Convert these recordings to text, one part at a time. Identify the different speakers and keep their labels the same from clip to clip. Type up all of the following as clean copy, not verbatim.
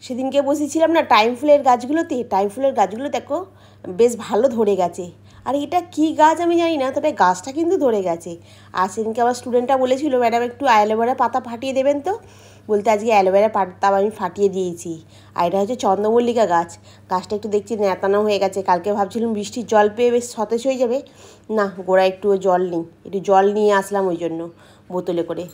Speaker 1: সেদিনকে বসেছিলাম না টাইম ফুলের গাছগুলোতে, টাইম ফুলের গাছগুলো দেখো বেশ ভালো ধরে গেছে। আর এটা কি গাছ আমি জানি না, তবে গাছটা কিন্তু ধরে গেছে। আর সেদিনকে আমার স্টুডেন্টটা বলেছিল ম্যাডাম একটু অ্যালোভেরা পাতা ফাটিয়ে দেবেন তো, বলতে আজকে অ্যালোভেরা পাতা আমি ফাটিয়ে দিয়েছি। আর এটা হচ্ছে চন্দ্রমল্লিকা গাছ। গাছটা একটু দেখছি ন্যাতানো হয়ে গেছে, কালকে ভাবছিলাম বৃষ্টির জল পেয়ে বেশ সতেজ হয়ে যাবে, না গোড়ায় একটুও জল নেই, একটু জল নিয়ে আসলাম ওই জন্য বোতলে করে।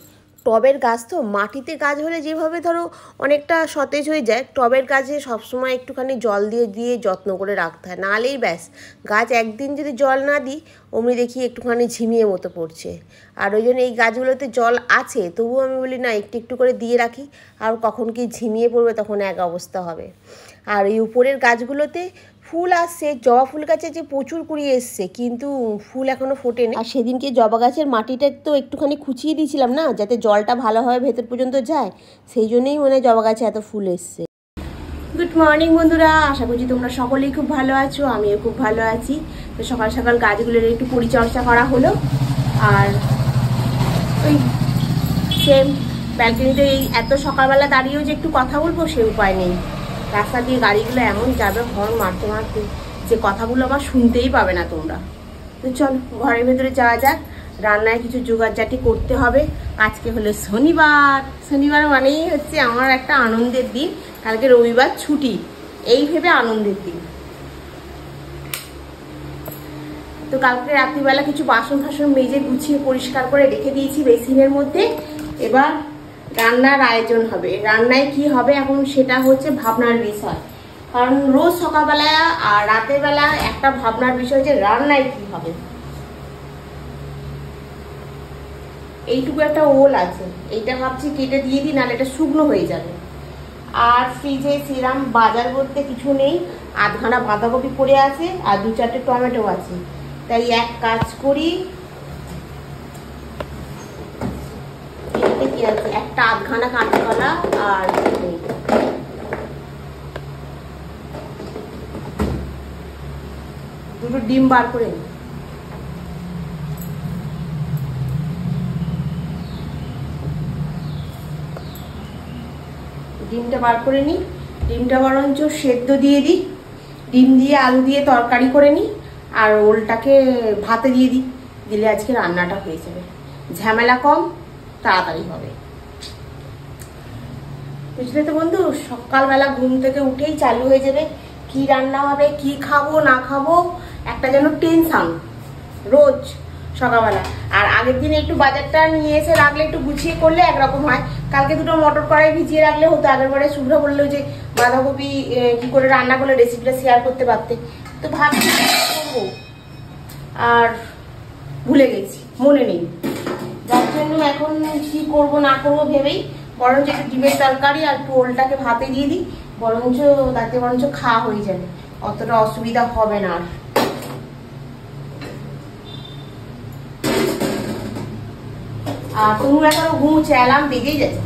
Speaker 1: টবের গাছ তো, মাটিতে গাছ হলে যেভাবে ধরো অনেকটা সতেজ হয়ে যায়, টবের গাছে সবসময় একটুখানি জল দিয়ে দিয়ে যত্ন করে রাখতে হয়, নাহলেই ব্যাস গাছ একদিন যদি জল না দিই অমনি দেখি একটুখানি ঝিমিয়ে মতো পড়ছে। আর ওই জন্য এই গাছগুলোতে জল আছে তবুও আমি বলি না একটু একটু করে দিয়ে রাখি, আর কখন কি ঝিমিয়ে পড়বে তখন এক অবস্থা হবে। আর এই উপরের গাছগুলোতে ফুল আসছে, জবা ফুল গাছে যে প্রচুর কুড়ি এসছে, কিন্তু ফুল এখনও ফোটেনি। আর সেদিনকে জবা গাছের মাটিটা তো একটুখানি খুঁচিয়ে দিয়েছিলাম না, যাতে জলটা ভালোভাবে ভেতর পর্যন্ত যায়, সেই জন্যই মনে হয় জবা গাছে এত ফুল এসছে। গুড মর্নিং বন্ধুরা, আশা করছি তোমরা সকলেই খুব ভালো আছো, আমিও খুব ভালো আছি। তো সকাল সকাল গাছগুলোর একটু পরিচর্যা করা হলো। আর ওই সেম ব্যালকনিতে এই এত সকালবেলা দাঁড়িয়েও যে একটু কথা বলবো সে উপায় নেই। রাস্তা দিয়ে গাড়িগুলো এমন যাবে হর্ন মারতে মারতে যে কথাগুলো আবার শুনতেই পাবে না তোমরা। তো চল ঘরের ভেতরে যাওয়া যাক, রান্নায় কিছু জোগাড়জাটি করতে হবে। আজকে হলো শনিবার, শনিবার মানেই হচ্ছে আমার একটা আনন্দের দিন, কালকে রবিবার ছুটি, এই ভেবে আনন্দের দিন। তো কালকে রাত্রিবেলা কিছু বাসন ফাসন মেজে গুছিয়ে পরিষ্কার করে রেখে দিয়েছি বেসিনের মধ্যে। এবার রান্নার আয়োজন হবে। রান্নায় কি হবে এখন সেটা হচ্ছে ভাবনার বিষয়, কারণ রোজ সকালবেলা আর রাতের বেলা একটা ভাবনার বিষয় যে রান্নায় কি হবে। এইটুকু একটা ওল আছে, এইটা ভাবছি কেটে দিয়ে দিই, নাহলে এটা শুকনো হয়ে যাবে। আর ফ্রিজে সেরাম বাজার করতে কিছু নেই, আধখানা বাঁধাকপি পড়ে আছে আর 2-4টে টমেটো আছে। তাই এক কাজ করি, কি আছে একটা আধখানা কাঁচকলা আর দুটো ডিম বার করে নিই। ডিমটা বার করে নিই, ডিমটা বরঞ্চ সেদ্ধ দিয়ে দিই, ডিম দিয়ে আলু দিয়ে তরকারি করে নিই, আর ওলটাকে ভাতে দিয়ে দিই, দিলে আজকে রান্নাটা হয়ে যাবে, ঝামেলা কম, তাড়াতাড়ি হবে। বুঝলে তো বন্ধু, সকালবেলা ঘুম থেকে উঠেই চালু হয়ে যাবে কি রান্না হবে, কি খাবো না খাবো, একটা যেন টেনশন রোজ সকালবেলা। আর আগের দিন একটু বাজারটা নিয়ে এসে রাখলে একটু গুছিয়ে করলে একরকম হয়। কালকে দুটো মটর কড়াই ভিজিয়ে রাখলে হতো, আগের বারে শুভ্র বললো যে বাঁধাকপি কি করে রান্না করলে রেসিপিটা শেয়ার করতে পারতে, তো ভাবছি করবো আর ভুলে গেছি, মনে নেই, যার জন্য এখন কি করবো না করবো ভেবেই বরঞ্চ একটু ডিমের তরকারি আর একটু ওলটাকে ভাতে দিয়ে দিই, বরঞ্চ তাতে বরঞ্চ খাওয়া হয়ে যাবে, অতটা অসুবিধা হবে না। আর তুমি এখনো ঘুমছে, অ্যালার্ম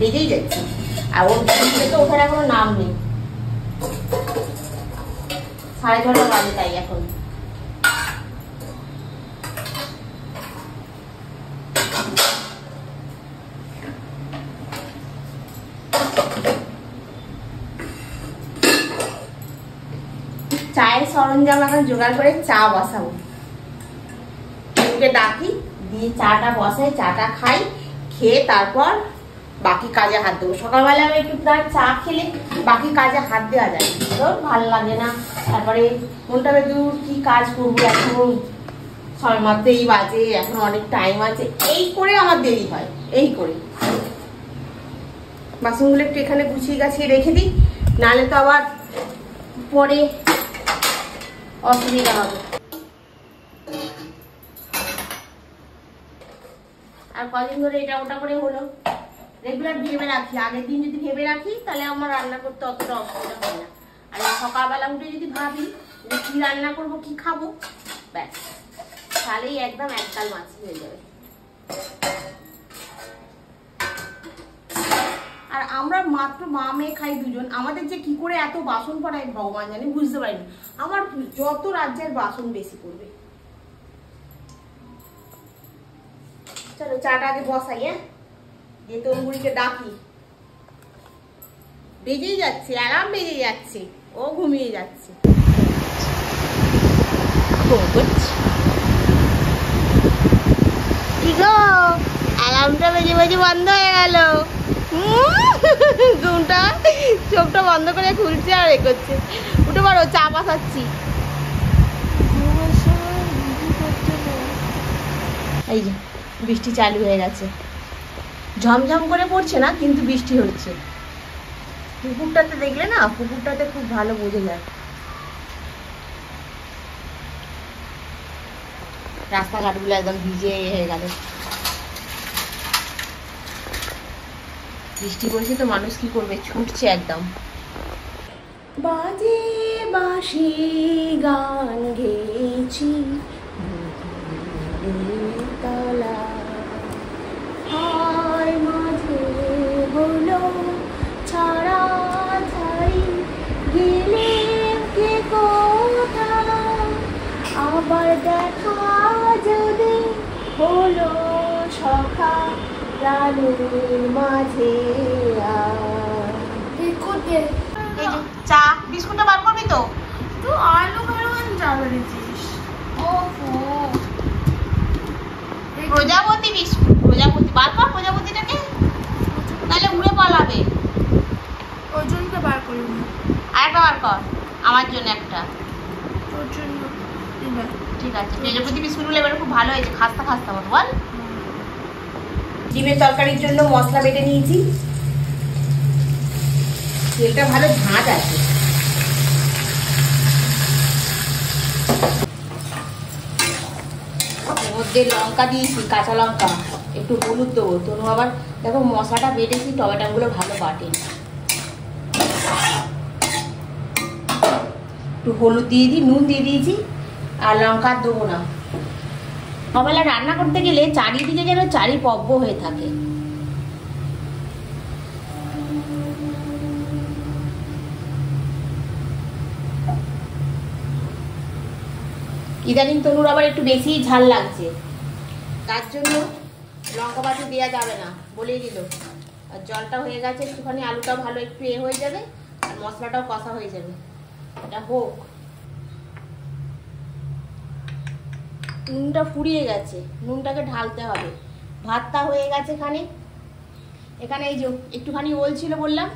Speaker 1: বেজেই যাচ্ছে, আর ওর ঘুম থেকে ওঠার এখনো নাম নেই, 6:30 বাজে। তাই এখন চায়ের সরঞ্জাম এখন জোগাড় করে চা বসাবো, ডাকি দিয়ে চাটা বসাই, চাটা খাই, খেয়ে তারপর বাকি কাজে হাত দেবো। সকালবেলা আমি একটু চা খেলে বাকি কাজে হাত দেওয়া যায়, তো ভালো লাগে না, তারপরে মনটা দূর কি কাজ করবো, এখন ছয় মাত্র এই বাজে, এখন অনেক টাইম আছে, এই করে আমার দেরি হয়। এই করে বাসনগুলো একটু এখানে গুছিয়ে গাছিয়ে রেখে দিই, নাহলে তো আবার পরে অসুবিধা হবে। আর কদিন ধরে এটা ওটা করে হলো, রেগুলার ভেবে রাখি, আগের দিন যদি ভেবে রাখি তাহলে আমার রান্না করতে অতটা অসুবিধা হয় না। আর সকালবেলা উঠে যদি ভাবি যে কি রান্না করবো কি খাবো, ব্যাস তাহলেই একদম এককাল মাছ হয়ে যাবে। আর আমরা মাত্র মা মেয়ে খাই দুজন, আমাদের যে কি করে এত বাসন পড়ায় ভগবান জানে, বুঝতে পারিনি। আমার যত রাজ্যের বাসন বেশি পড়বে। চলো চাটা আগে বসাই, হ্যাঁ দিয়ে তরুণগুড়িকে ডাকি, বেজেই যাচ্ছে, অ্যালার্ম বেজে যাচ্ছে, ও ঘুমিয়ে যাচ্ছে। কি গো, অ্যালার্মটা বেজে বেজে বন্ধ হয়ে গেল। ঘুমটা চোখটা বন্ধ করে খুলছে আর এ করছে। উঠে পারো, চা পাঠাচ্ছি। এই যে বৃষ্টি চালু হয়ে গেছে, ঝমঝম করে পড়ছে না কিন্তু বৃষ্টি হচ্ছে। পুকুরটাতে দেখলে না, পুকুরটাতে খুব ভালো বোঝা যায়। রাস্তাঘাটগুলো একদম ভিজে হয়ে গেল। বৃষ্টি পড়ছে তো মানুষ কি করবে, ছুটছে একদম। বাজে বাঁশি গান গেয়েছি তলা, হায় মাঝে হলো ছাড়া ছাড়ি, গেলে কে কোথা, আবার দেখা যদি হলো সখা প্রাণের মাঝে। চা বিস্কুটটা বার করবি তো?
Speaker 2: তো আলু কারণ চা বেরিয়েছিস।
Speaker 1: প্রজাপতি বিস্কুট, প্রজাপতি বার কর প্রজাপতিটাকে, তাহলে উড়ে পালাবে।
Speaker 2: ওর জন্য বার করি না,
Speaker 1: আরেকটা বার কর, আমার জন্য একটা।
Speaker 2: তোর জন্য
Speaker 1: ঠিক আছে, প্রজাপতি বিস্কুটগুলো এবারে খুব ভালো হয়েছে, খাস্তা খাস্তা মতো বল। ডিমের তরকারির জন্য মশলা বেটে নিয়েছি, তেলটা ভালো ঝাঁঝ আছে। এর মধ্যে লঙ্কা দিয়েছি, কাঁচা লঙ্কা, একটু হলুদ দেবো। তনু আবার দেখো মশলাটা বেটেছি, টমেটোগুলো ভালো বাটে। একটু হলুদ দিয়ে দিই, নুন দিয়ে দিয়েছি, আর লঙ্কা দেবো না। সকালে রান্না করতে গেলে চারিদিকে যেন চারিপব্য হয়ে থাকে। ইদানিং তনুর আবার একটু বেশি ঝাল লাগছে, তার জন্য লঙ্কা বাটি দেওয়া যাবে না, বলেই দিল। আর জলটা হয়ে গেছে একটুখানি, আলুটাও ভালো একটু হয়ে যাবে, আর মশলাটাও কষা হয়ে যাবে। এটা হোক। নুনটা ফুরিয়ে গেছে, নুনটাকে ঢালতে হবে। ভাতটা হয়ে গেছে এখানে। এখানে এই যে একটুখানি ওল ছিল বললাম,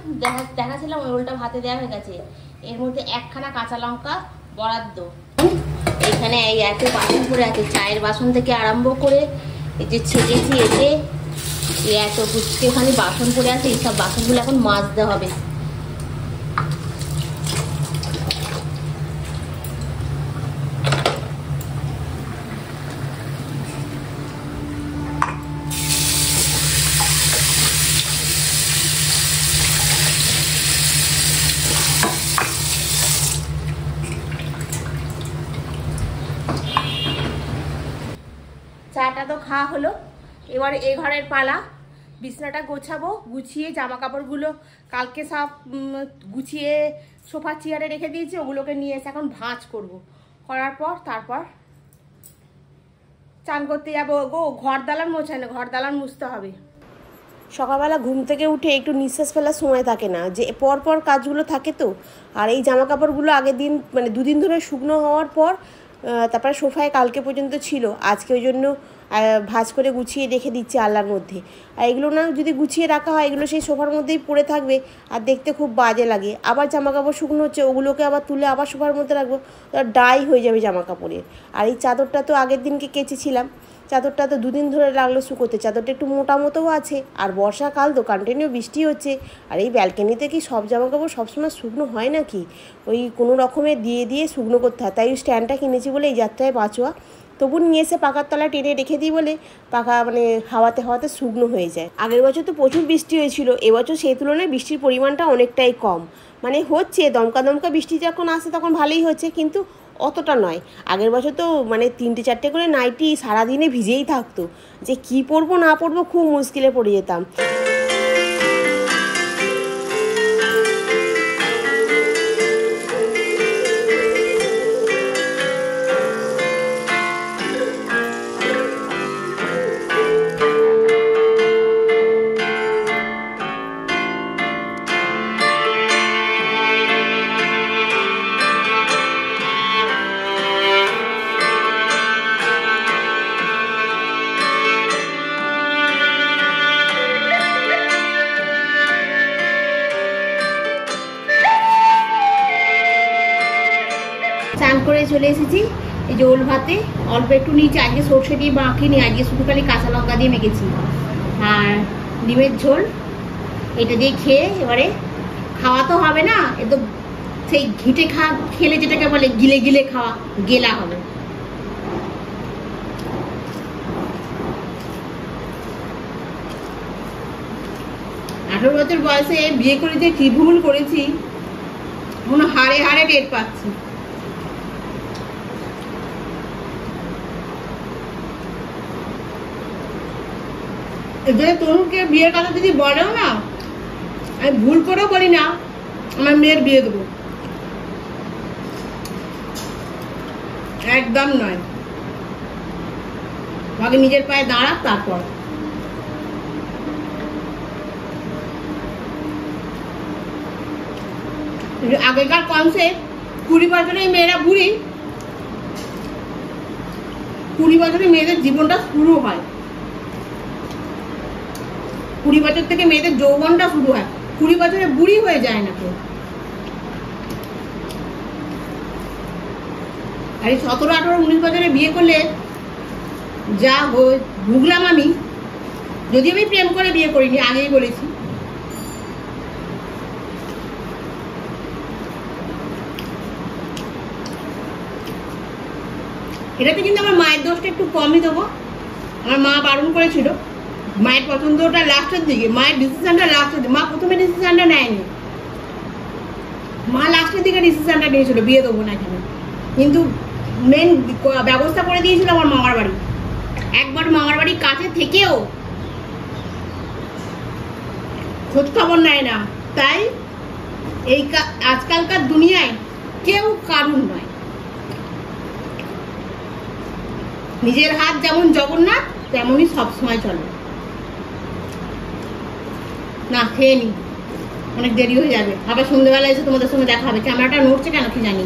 Speaker 1: দেখাছিলাম, ওই ওলটা ভাতে দেওয়া হয়ে গেছে। এর মধ্যে একখানা কাঁচা লঙ্কা বরাদ্দ। এখানে এই এত বাসন পড়ে আছে, চায়ের বাসন থেকে আরম্ভ করে এই যে ছেড়েছি, এতে এত গুচ্ছখানি বাসন পড়ে আছে। এইসব বাসনগুলো এখন মাজতে হবে। চাটা তো খাওয়া হলো, এবার এ ঘরের পালা। বিছনাটা গোছাবো, গুছিয়ে জামা কাপড়গুলো কালকে সব গুছিয়ে সোফার চেয়ারে রেখে দিয়েছি, ওগুলোকে নিয়ে এসে এখন ভাঁজ করব। করার পর তারপর চান করতে যাবো। গো ঘর দালান মোছা না, ঘর দালান মুছতে হবে। সকালবেলা ঘুম থেকে উঠে একটু নিঃশ্বাস ফেলার সময় থাকে না, যে পর কাজগুলো থাকে তো। আর এই জামা কাপড়গুলো আগের দিন মানে দুদিন ধরে শুকনো হওয়ার পর তারপরে সোফায় কালকে পর্যন্ত ছিল, আজকে ওই জন্য ভাঁজ করে গুছিয়ে রেখে দিচ্ছি আলনার মধ্যে। আর এগুলো না যদি গুছিয়ে রাখা হয়, এগুলো সেই সোফার মধ্যেই পড়ে থাকবে আর দেখতে খুব বাজে লাগে। আবার জামা কাপড় শুকনো হচ্ছে, ওগুলোকে আবার তুলে আবার সোফার মধ্যে রাখবো, ডাই হয়ে যাবে জামা কাপড়ের। আর এই চাদরটা তো আগের দিনকে কেচেছিলাম, চাদরটা তো দুদিন ধরে লাগলো শুকোতে। চাদরটা একটু মোটা মতোও আছে, আর বর্ষাকাল তো কন্টিনিউ বৃষ্টি হচ্ছে। আর এই ব্যালকনিতে কি সব জামা কাপড় সবসময় শুকনো হয় নাকি, ওই কোনো রকমে দিয়ে শুকনো করতে হয়। তাই ওই স্ট্যান্ডটা কিনেছি বলে এই যাত্রায় বাঁচোয়া। তবু নিয়ে এসে পাকার তলায় টেনে রেখে দিই বলে পাকা মানে হাওয়াতে শুকনো হয়ে যায়। আগের বছর তো প্রচুর বৃষ্টি হয়েছিল, এবছর সেই তুলনায় বৃষ্টির পরিমাণটা অনেকটাই কম। মানে হচ্ছে দমকা বৃষ্টি যখন আসে তখন ভালোই হচ্ছে, কিন্তু অতটা নয়। আগের বছর তো মানে 3-4টে করে নাইটি সারাদিনে ভিজেই থাকতো, যে কি পরবো না পরবো খুব মুশকিলে পড়ে যেতাম। করে চলে এসেছি। এই যে ওল ভাতে অল্প একটু নিয়েছি, আজকে সর্ষে দিয়ে মাখিনি, আজকে শুধু খালি কাঁচা লঙ্কা দিয়ে মেখেছি। আর ডিমের ঝোল এটা দিয়ে খেয়ে এবারে খাওয়া তো হবে না, এ তো সেই ঘিটে খেলে যেটাকে বলে গিলে গিলে খাওয়া, গেলা হবে। আঠারো বছর বয়সে বিয়ে করে যে কি ভুল করেছি মনে হাড়ে হাড়ে টের পাচ্ছি। এবারে তনুকে বিয়ের কথা যদি বলেও না, আমি ভুল করেও বলি না আমার মেয়ের বিয়ে দেবো, একদম নয়। আগে নিজের পায়ে দাঁড়াক তারপর। আগেকার কনসেপ্ট 20 বছরের মেয়েরা বুড়ি, 20 বছরের মেয়েদের জীবনটা শুরু হয়, 20 বছর থেকে মেয়েদের যৌবনটা শুরু হয়, 20 বছরে বুড়ি হয়ে যায় না কেউ। আর এই 17, 18, 19 বছরে বিয়ে করলে যা ভুগলাম আমি, যদি আমি প্রেম করে বিয়ে করিনি, আগেই বলেছি। এটাতে কিন্তু আমার মায়ের দোষটা একটু কমই দেবো। আমার মা বারণ করেছিল, মায়ের পছন্দটা লাস্টের দিকে, মায়ের ডিসিশনটা লাস্টের দিকে। মা প্রথমে ডিসিশনটা নেয়নি, মা লাস্টের দিকে ডিসিশনটা নিয়েছিল বিয়ে দেবো না কেন, কিন্তু মেন ব্যবস্থা করে দিয়েছিল আমার মামার বাড়ি। একবার মামার বাড়ির কাছে থেকেও খোঁজ খবর নেয় না। তাই এই আজকালকার দুনিয়ায় কেউ কারুর নয়। নিজের হাত যেমন জগন্নাথ তেমনই সবসময় চলে। না খেয়ে নি, অনেক দেরি হয়ে যাবে, আবার সন্ধ্যেবেলা এসে তোমাদের সঙ্গে দেখা হবে। ক্যামেরাটা নড়ছে কেন কি জানি।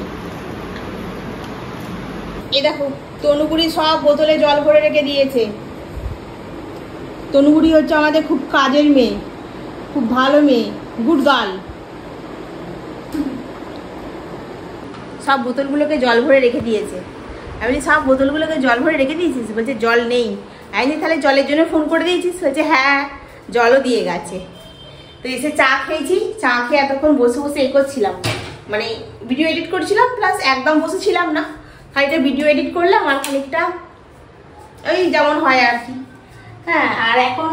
Speaker 1: এই দেখো তনুগুড়ি সব বোতলে জল ভরে রেখে দিয়েছে। তনুগুড়ি হচ্ছে আমাদের খুব কাজের মেয়ে, খুব ভালো মেয়ে, গুড গার্ল। সব বোতলগুলোকে জল ভরে রেখে দিয়েছে। আমি সব বোতলগুলোকে জল ভরে রেখে দিয়েছিস? বলছে জল নেই। আমি তাহলে জলের জন্য ফোন করে দিয়েছিস? বলছে হ্যাঁ, জলও দিয়ে গেছে। তো এসে চা খেয়েছি, চা খেয়ে এতক্ষণ বসে বসে এ করছিলাম, মানে ভিডিও এডিট করছিলাম, প্লাস একদম বসেছিলাম না, খানিকটা ভিডিও এডিট করলাম আর খানিকটা ওই যেমন হয় আর কি। হ্যাঁ, আর এখন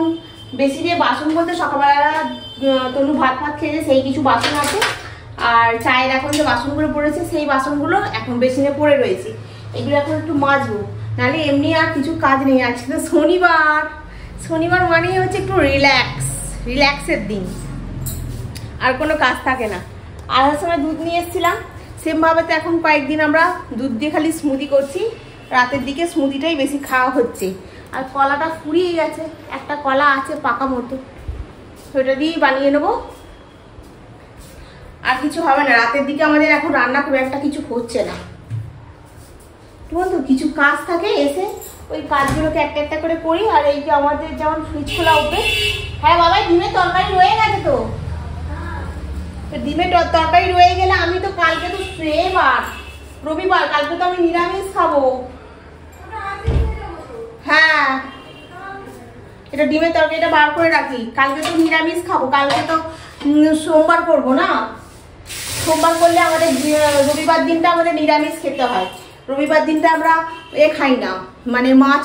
Speaker 1: বেশি যে বাসন বলতে সকালবেলা তনু ভাত খেয়েছে সেই কিছু বাসন আছে, আর চায়ের এখন যে বাসনগুলো পড়েছে সেই বাসনগুলো এখন বেসিনে পড়ে রয়েছে, এগুলো এখন একটু মাজবো, নাহলে এমনি আর কিছু কাজ নেই। আজকে তো শনিবার, শনিবার মানেই হচ্ছে একটু রিল্যাক্সের দিন, আর কোনো কাজ থাকে না। আসার সময় দুধ নিয়ে এসেছিলাম, সেমভাবে তো এখন কয়েকদিন আমরা দুধ দিয়ে খালি স্মুদি করছি, রাতের দিকে স্মুদিটাই বেশি খাওয়া হচ্ছে। আর কলাটা ফুরিয়ে গেছে, একটা কলা আছে পাকা মতো, সেটা দিয়েই বানিয়ে নেবো, আর কিছু হবে না। রাতের দিকে আমাদের এখন রান্না খুব একটা কিছু হচ্ছে না, বন্ধু কিছু কাজ থাকে, এসে ওই কাজগুলোকে একটা একটা করে করি। আর এই যে আমাদের যেমন ফ্রিজ খোলা উঠবে, হ্যাঁ বাবা ডিমের তরকারি রয়ে গেছে তো, ডিমের তরকারি রয়ে গেলে আমি তো কালকে তো রবিবার, কালকে তো আমি নিরামিষ খাবো। হ্যাঁ, এটা ডিমের তরকারিটা বার করে রাখি, কালকে তো নিরামিষ খাবো, কালকে তো সোমবার করবো না। সোমবার করলে আমাদের রবিবার দিনটা আমাদের নিরামিষ খেতে হয়। রবিবার দিনটা আমরা খাই না, মানে মাছ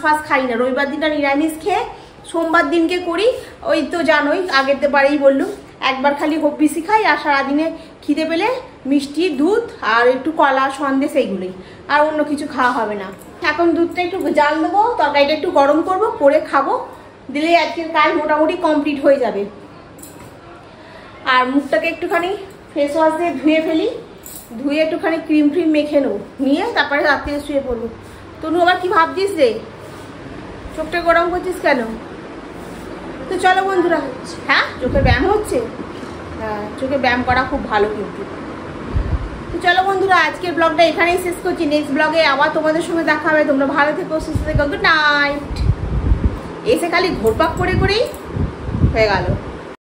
Speaker 1: ফাছ খাই না, রবিবার দিনটা নিরামিষ খেয়ে সোমবার দিনকে করি। ওই তো জানোই, আগের বারেই বললুম, একবার খালি হপিসি খাই, আর সারাদিনে খিদে পেলে মিষ্টি, দুধ আর একটু কলা, সন্দেশ, এইগুলোই, আর অন্য কিছু খাওয়া হবে না। এখন দুধটা একটু জাল দেবো, তরকারিটা একটু গরম করবো, করে খাবো, দিলেই আজকের কাজ মোটামুটি কমপ্লিট হয়ে যাবে। আর মুখটাকে একটুখানি ফেস ওয়াশ দিয়ে ধুয়ে ফেলি, ধুয়ে একটুখানি ক্রিম মেখে নেবো, নিয়ে তারপরে রাত্রে শুয়ে পড়বো। তনু আবার কি ভাবছিস রে, চোখটা গরম করছিস কেন? তো চলো বন্ধুরা, হ্যাঁ চোখে ব্যায়াম হচ্ছে, হ্যাঁ চোখে ব্যায়াম করা খুব ভালো কিন্তু। তো চলো বন্ধুরা, আজকের ব্লগটা এখানেই শেষ করছি, নেক্সট ব্লগে আবার তোমাদের সঙ্গে দেখা হবে। তোমরা ভালো থেকো, সুস্থ থেকো, গুড নাইট। এসে খালি ঘোরপাক করেই হয়ে গেল।